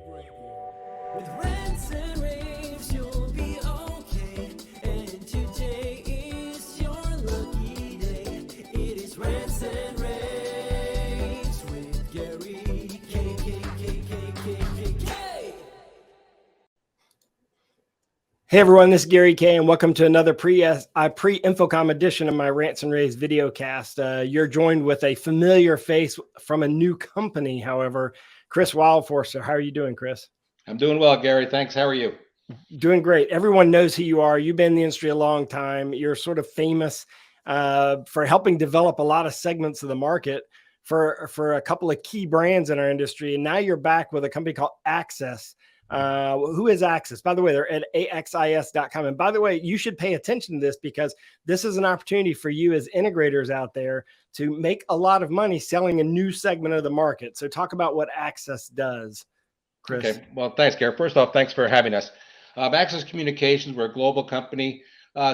With rants and raves, you'll be okay. And today is your lucky day. It is rants and raves with Gary K. Hey everyone, this is Gary K, and welcome to another pre-InfoComm edition of my Rants and Raves video cast. You're joined with a familiar face from a new company, however, Chris Wildforcer. How are you doing, Chris? I'm doing well, Gary. Thanks. How are you? Doing great. Everyone knows who you are. You've been in the industry a long time. You're sort of famous for helping develop a lot of segments of the market for a couple of key brands in our industry. And now you're back with a company called Access. Who is Access? By the way, they're at axis.com. And by the way, you should pay attention to this because this is an opportunity for you as integrators out there to make a lot of money selling a new segment of the market. So talk about what Access does, Chris. Okay. Well, thanks, Gary. First off, thanks for having us. Access Communications, we're a global company.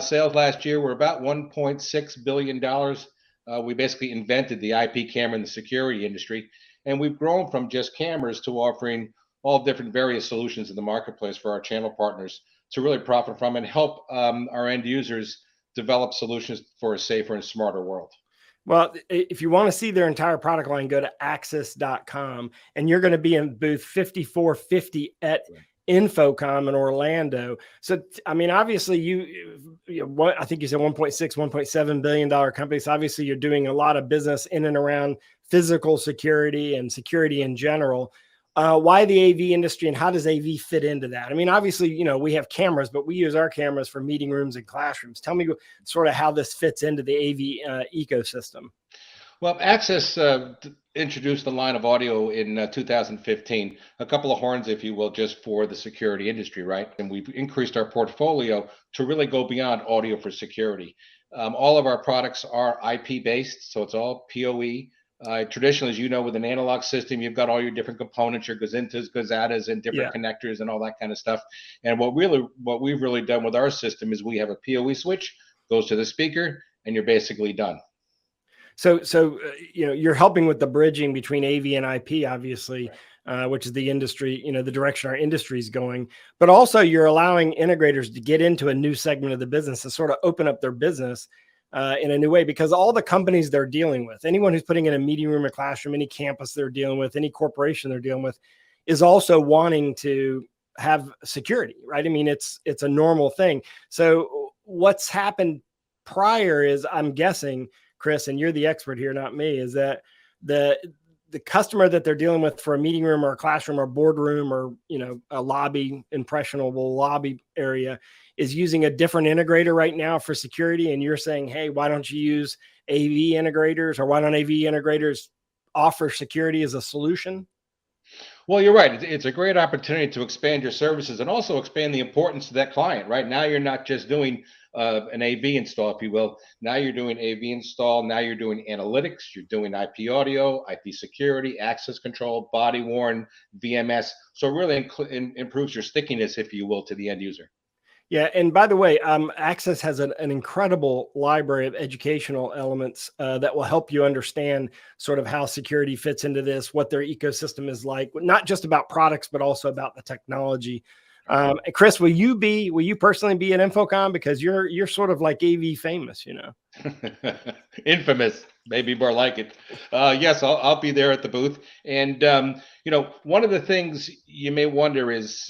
Sales last year were about $1.6 billion. We basically invented the IP camera in the security industry. And we've grown from just cameras to offering all different various solutions in the marketplace for our channel partners to really profit from and help our end users develop solutions for a safer and smarter world. Well, if you want to see their entire product line, go to axis.com, and you're going to be in booth 5450 at InfoComm in Orlando. So, I mean, obviously I think you said 1.7 billion dollar companies. Obviously you're doing a lot of business in and around physical security and security in general. Why the AV industry, and how does AV fit into that? I mean, obviously, we have cameras, but we use our cameras for meeting rooms and classrooms. Tell me sort of how this fits into the AV ecosystem. Well, Access introduced the line of audio in 2015, a couple of horns, if you will, just for the security industry, right? And we've increased our portfolio to really go beyond audio for security. All of our products are IP based, so it's all PoE. Traditionally, as you know, with an analog system, you've got all your different components, your gazintas, gazatas, and different connectors and all that kind of stuff. And what we've really done with our system is we have a PoE switch, goes to the speaker, and you're basically done. So you're helping with the bridging between AV and IP, obviously, right. Which is the industry, the direction our industry is going. But also you're allowing integrators to get into a new segment of the business to sort of open up their business in a new way, because all the companies they're dealing with, anyone who's putting in a meeting room or classroom, any campus they're dealing with, any corporation they're dealing with, is also wanting to have security, right? I mean, it's a normal thing. So what's happened prior is, I'm guessing, Chris, and you're the expert here, not me, is that the customer that they're dealing with for a meeting room or a classroom or boardroom or, a lobby, impressionable lobby area, is using a different integrator right now for security. And you're saying, hey, why don't you use AV integrators, or why don't AV integrators offer security as a solution? Well, you're right. It's a great opportunity to expand your services and also expand the importance to that client. Right now, you're not just doing an AV install, if you will. Now you're doing AV install. Now you're doing analytics. You're doing IP audio, IP security, access control, body worn, VMS. So it really improves your stickiness, if you will, to the end user. Yeah. And by the way, Access has an incredible library of educational elements that will help you understand sort of how security fits into this, what their ecosystem is like, not just about products, but also about the technology. Chris, will you personally be at InfoComm? Because you're sort of like AV famous, Infamous, maybe more like it. Yes, I'll be there at the booth. And, one of the things you may wonder is,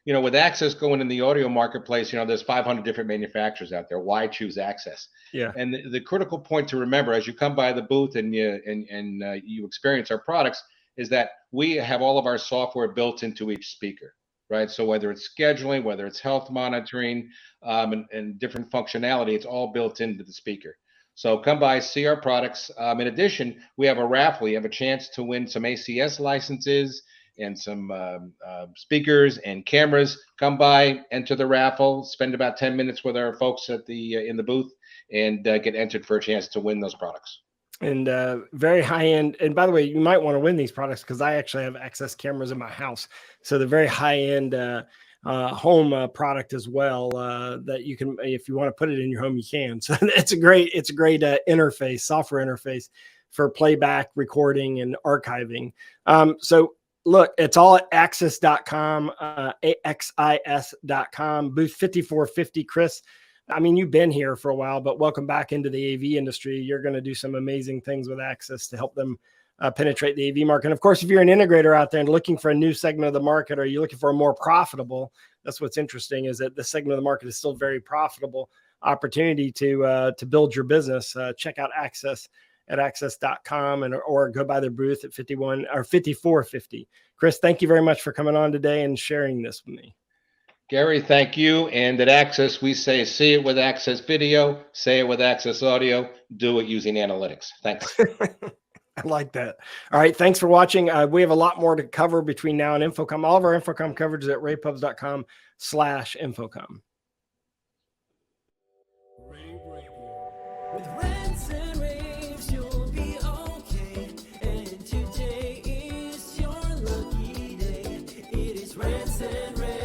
with Access going in the audio marketplace, there's 500 different manufacturers out there. Why choose Access? Yeah. And the critical point to remember as you come by the booth and you experience our products is that we have all of our software built into each speaker, right? So whether it's scheduling, whether it's health monitoring, and different functionality, it's all built into the speaker. So come by, see our products. In addition, we have a raffle. You have a chance to win some ACS licenses and some speakers and cameras. Come by, enter the raffle, spend about 10 minutes with our folks at in the booth, and get entered for a chance to win those products. And very high end. And by the way, you might want to win these products because I actually have Access cameras in my house. So the very high end home product as well that you can, if you want to put it in your home, you can. So it's a great interface, software interface for playback, recording, and archiving. So look, it's all at axis.com, axis.com, booth 5450. Chris, I mean, you've been here for a while, but welcome back into the AV industry. You're going to do some amazing things with Axis to help them penetrate the AV market. And of course, if you're an integrator out there and looking for a new segment of the market, or you're looking for a more profitable, that's what's interesting, is that the segment of the market is still very profitable opportunity to build your business. Check out Axis at axis.com, or go by their booth at 5450. Chris, thank you very much for coming on today and sharing this with me. Gary, thank you. And at Axis, we say, see it with Axis Video, say it with Axis Audio, do it using analytics. Thanks. I like that. All right. Thanks for watching. We have a lot more to cover between now and InfoComm. All of our InfoComm coverage is at ravepubs.com/InfoComm. With rants and raves, you'll be okay. And today is your lucky day. It is rants and raves.